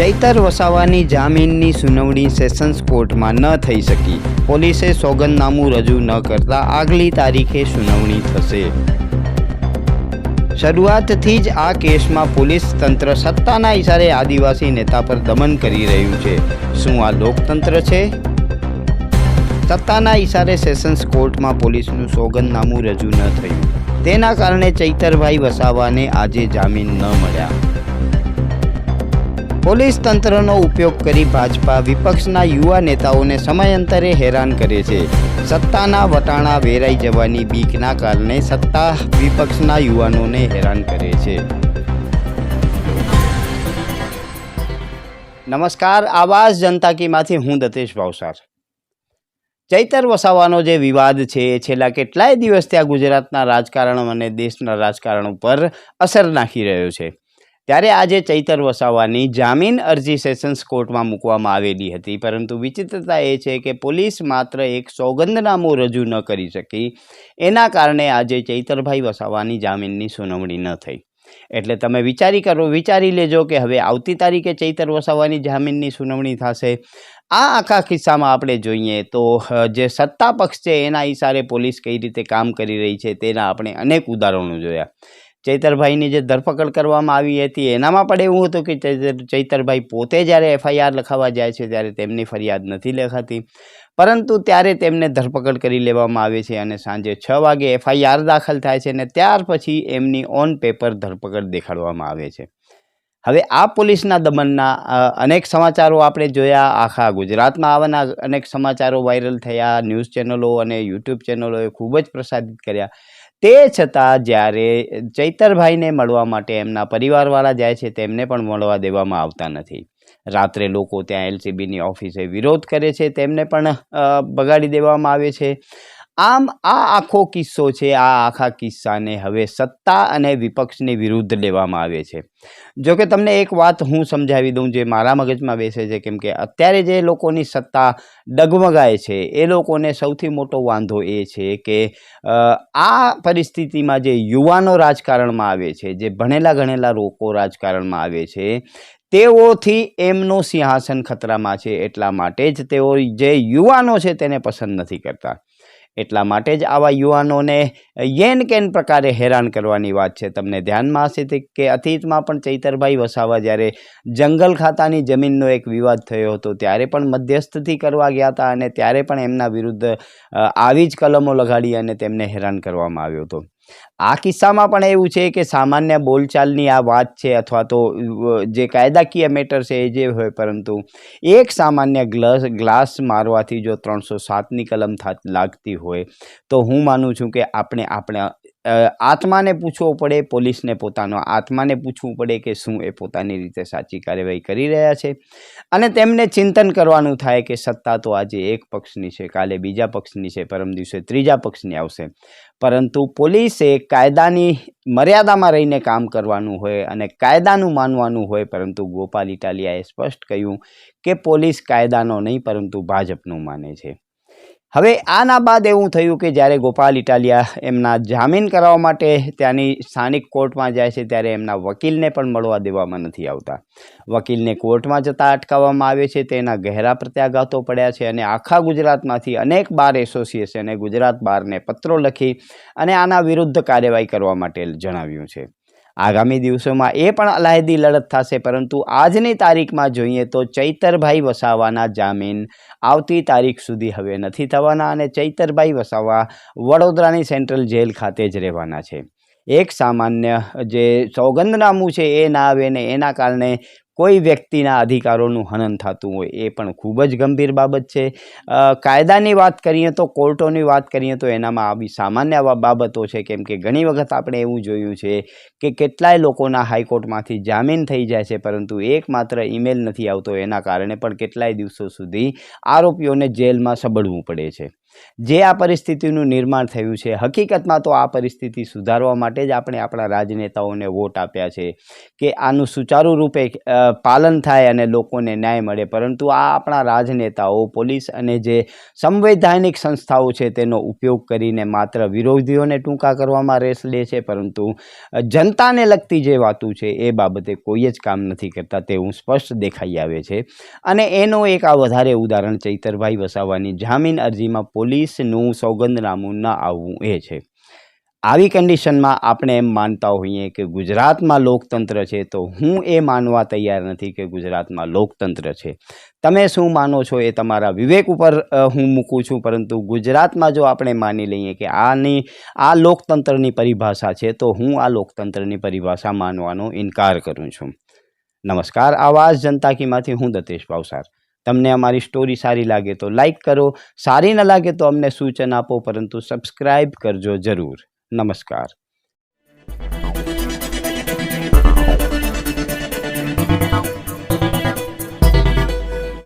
ચૈતર વસાવાની જામીનની સુનાવણી સેશન્સ કોર્ટમાં ન થઈ શકી. પોલીસે સોગંદનામું રજૂ ન કરતા આગલી તારીખે સુનાવણી થશે. શરૂઆતથી જ આ કેસમાં પોલીસ તંત્ર સત્તાના ઇશારે આદિવાસી નેતા પર દમન કરી રહ્યું છે. શું આ લોકતંત્ર છે? સત્તાના ઇશારે સેશન્સ કોર્ટમાં પોલીસનું સોગંદનામું રજૂ ન થયું. તેના કારણે ચૈતરભાઈ વસાવાને આજે જામીન ન મળ્યા. પોલીસ તંત્રનો ઉપયોગ કરી ભાજપા વિપક્ષના યુવા નેતાઓને સમયાંતરે હેરાન કરે છે. સત્તાના વટાણા વેરાઈ જવાની બીકના કારણે સત્તા વિપક્ષના યુવાનોને હેરાન કરે છે. નમસ્કાર, આવાજ જનતા કીમાંથી હું દતેશ ભાવસાર. ચૈતર વસાવાનો જે વિવાદ છે એ છેલ્લા કેટલાય દિવસ ત્યાં ગુજરાતના રાજકારણ અને દેશના રાજકારણ ઉપર અસર નાખી રહ્યો છે. ત્યારે આજે ચૈતર વસાવાની જામીન અરજી સેશન્સ કોર્ટમાં મૂકવામાં આવેલી હતી, પરંતુ વિચિત્રતા એ છે કે પોલીસ માત્ર એક સોગંદનામું રજૂ ન કરી શકી. એના કારણે આજે ચૈતરભાઈ વસાવાની જામીનની સુનાવણી ન થઈ. એટલે તમે વિચારી લેજો કે હવે આવતી તારીખે ચૈતર વસાવાની જામીનની સુનાવણી થશે. આ આખા કિસ્સામાં આપણે જોઈએ તો જે સત્તા પક્ષ છે એના ઇશારે પોલીસ કઈ રીતે કામ કરી રહી છે તેના આપણે અનેક ઉદાહરણો જોયા. ચૈતરભાઈની જે ધરપકડ કરવામાં આવી હતી એનામાં પણ એવું હતું કે ચૈતરભાઈ પોતે જ્યારે FIR લખાવવા જાય છે ત્યારે તેમની ફરિયાદ નથી લખાતી, પરંતુ ત્યારે તેમને ધરપકડ કરી લેવામાં આવે છે અને સાંજે 6 વાગે FIR દાખલ થાય છે અને ત્યાર પછી એમની ઓન પેપર ધરપકડ દેખાડવામાં આવે છે. હવે આ પોલીસના દમનના અનેક સમાચારો આપણે જોયા. આખા ગુજરાતમાં આવાના અનેક સમાચારો વાયરલ થયા. ન્યૂઝ ચેનલો અને YouTube ચેનલોએ ખૂબ જ પ્રસારિત કર્યા. તે છતાં જ્યારે ચૈતરભાઈને મળવા માટે એમના પરિવારવાળા જાય છે તેમને પણ મળવા દેવામાં આવતા નથી. રાત્રે લોકો ત્યાં LCBની ઓફિસે વિરોધ કરે છે, તેમને પણ બગાડી દેવામાં આવે છે. આમ આ આખો કિસ્સો છે. આ આખા કિસ્સાને હવે સત્તા અને વિપક્ષની વિરુદ્ધ લેવામાં આવે છે. જો કે તમને એક વાત હું સમજાવી દઉં જે મારા મગજમાં બેસે છે, કેમ કે અત્યારે જે લોકોની સત્તા ડગમગાય છે એ લોકોને સૌથી મોટો વાંધો એ છે કે આ પરિસ્થિતિમાં જે યુવાનો રાજકારણમાં આવે છે, જે ભણેલા ગણેલા લોકો રાજકારણમાં આવે છે, તેઓથી એમનું સિંહાસન ખતરામાં છે. એટલા માટે જ તેઓ જે યુવાનો છે તેને પસંદ નથી કરતા. એટલા માટે જ આવા યુવાનોને યેન કેન પ્રકારે હેરાન કરવાની વાત છે. તમને ધ્યાનમાં હશે કે અતીતમાં પણ ચૈતરભાઈ વસાવા જ્યારે જંગલ ખાતાની જમીનનો એક વિવાદ થયો હતો ત્યારે પણ મધ્યસ્થથી કરવા ગયા હતા અને ત્યારે પણ એમના વિરુદ્ધ આવી જ કલમો લગાડી અને તેમને હેરાન કરવામાં આવ્યો હતો. આ કિસ્સામાં પણ એવું છે કે સામાન્ય બોલચાલની આ વાત છે અથવા તો જે કાયદાકીય મેટર છે એ જે હોય, પરંતુ એક સામાન્ય ગ્લાસ મારવાથી જો 307ની કલમ લાગતી હોય તો હું માનું છું કે આપણે આત્માને પૂછવો પડે, પોલીસને પોતાનો આત્માને પૂછવું પડે કે શું એ પોતાની રીતે સાચી કાર્યવાહી કરી રહ્યા છે. અને તેમને ચિંતન કરવાનું થાય કે સત્તા તો આજે એક પક્ષની છે, કાલે બીજા પક્ષની છે, પરમ દિવસે ત્રીજા પક્ષની આવશે, પરંતુ પોલીસે કાયદાની મર્યાદામાં રહીને કામ કરવાનું હોય અને કાયદાનું માનવાનું હોય. પરંતુ ગોપાલ ઇટાલિયાએ સ્પષ્ટ કહ્યું કે પોલીસ કાયદાનો નહીં પરંતુ ભાજપનું માને છે. હવે આના બાદ એવું થયું કે જ્યારે ગોપાલ ઇટાલિયા એમના જામીન કરાવવા માટે ત્યાંની સ્થાનિક કોર્ટમાં જાય છે ત્યારે એમના વકીલને પણ મળવા દેવામાં નથી આવતા. વકીલને કોર્ટમાં જતાં અટકાવવામાં આવે છે. તેના ગહેરા પ્રત્યાઘાતો પડ્યા છે અને આખા ગુજરાતમાંથી અનેક બાર એસોસિએશને ગુજરાત બારને પત્રો લખી અને આના વિરુદ્ધ કાર્યવાહી કરવા માટે જણાવ્યું છે. આગામી દિવસોમાં એ પણ અલાયદી લડત થશે, પરંતુ આજની તારીખમાં જોઈએ તો ચૈતરભાઈ વસાવાના જામીન આવતી તારીખ સુધી હવે નથી થવાના અને ચૈતરભાઈ વસાવા વડોદરાની સેન્ટ્રલ જેલ ખાતે જ રહેવાના છે. એક સામાન્ય જે સોગંદનામું છે એ ના આવે ને એના કારણે કોઈ વ્યક્તિના અધિકારોનું હનન થતું હોય એ પણ ખૂબ જ ગંભીર બાબત છે. કાયદાની વાત કરીએ તો, કોર્ટોની વાત કરીએ તો એનામાં આવી સામાન્ય બાબતો છે, કેમ કે ઘણી વખત આપણે એવું જોયું છે કે કેટલાય લોકોના હાઈકોર્ટમાંથી જામીન થઈ જાય છે, પરંતુ એકમાત્ર ઈમેલ નથી આવતો. એના કારણે પણ કેટલાય દિવસો સુધી આરોપીઓને જેલમાં સબડવું પડે છે. જે આ પરિસ્થિતિનું નિર્માણ થયું છે, હકીકતમાં તો આ પરિસ્થિતિ સુધારવા માટે જ આપણે આપણા રાજનેતાઓને વોટ આપ્યા છે કે આનું સુચારુ રૂપે પાલન થાય અને લોકોને ન્યાય મળે. પરંતુ આ આપણા રાજનેતાઓ, પોલીસ અને જે સંવૈધાનિક સંસ્થાઓ છે તેનો ઉપયોગ કરીને માત્ર વિરોધીઓને ટૂંકા કરવામાં રેસ લે છે, પરંતુ જનતાને લગતી જે વાતો છે એ બાબતે કોઈ જ કામ નથી કરતા તેવું સ્પષ્ટ દેખાઈ આવે છે. અને એનો એક આ વધારે ઉદાહરણ ચૈતરભાઈ વસાવાની જામીન અરજીમાં પોલીસનું સોગંદનામું ન આવવું એ છે. આવી કન્ડિશનમાં આપણે એમ માનતા હોઈએ કે ગુજરાતમાં લોકતંત્ર છે, તો હું એ માનવા તૈયાર નથી કે ગુજરાતમાં લોકતંત્ર છે. તમે શું માનો છો એ તમારા વિવેક ઉપર હું મૂકું છું, પરંતુ ગુજરાતમાં જો આપણે માની લઈએ કે આ લોકતંત્રની પરિભાષા છે, તો હું આ લોકતંત્રની પરિભાષા માનવાનો ઇનકાર કરું છું. નમસ્કાર, આવાજ જનતા કીમાંથી હું દતેશ ભાવસાર. તમને અમારી સ્ટોરી સારી લાગે તો લાઈક કરો, સારી ન લાગે તો અમને સૂચન આપો, પરંતુ સબસ્ક્રાઈબ કરજો જરૂર. નમસ્કાર.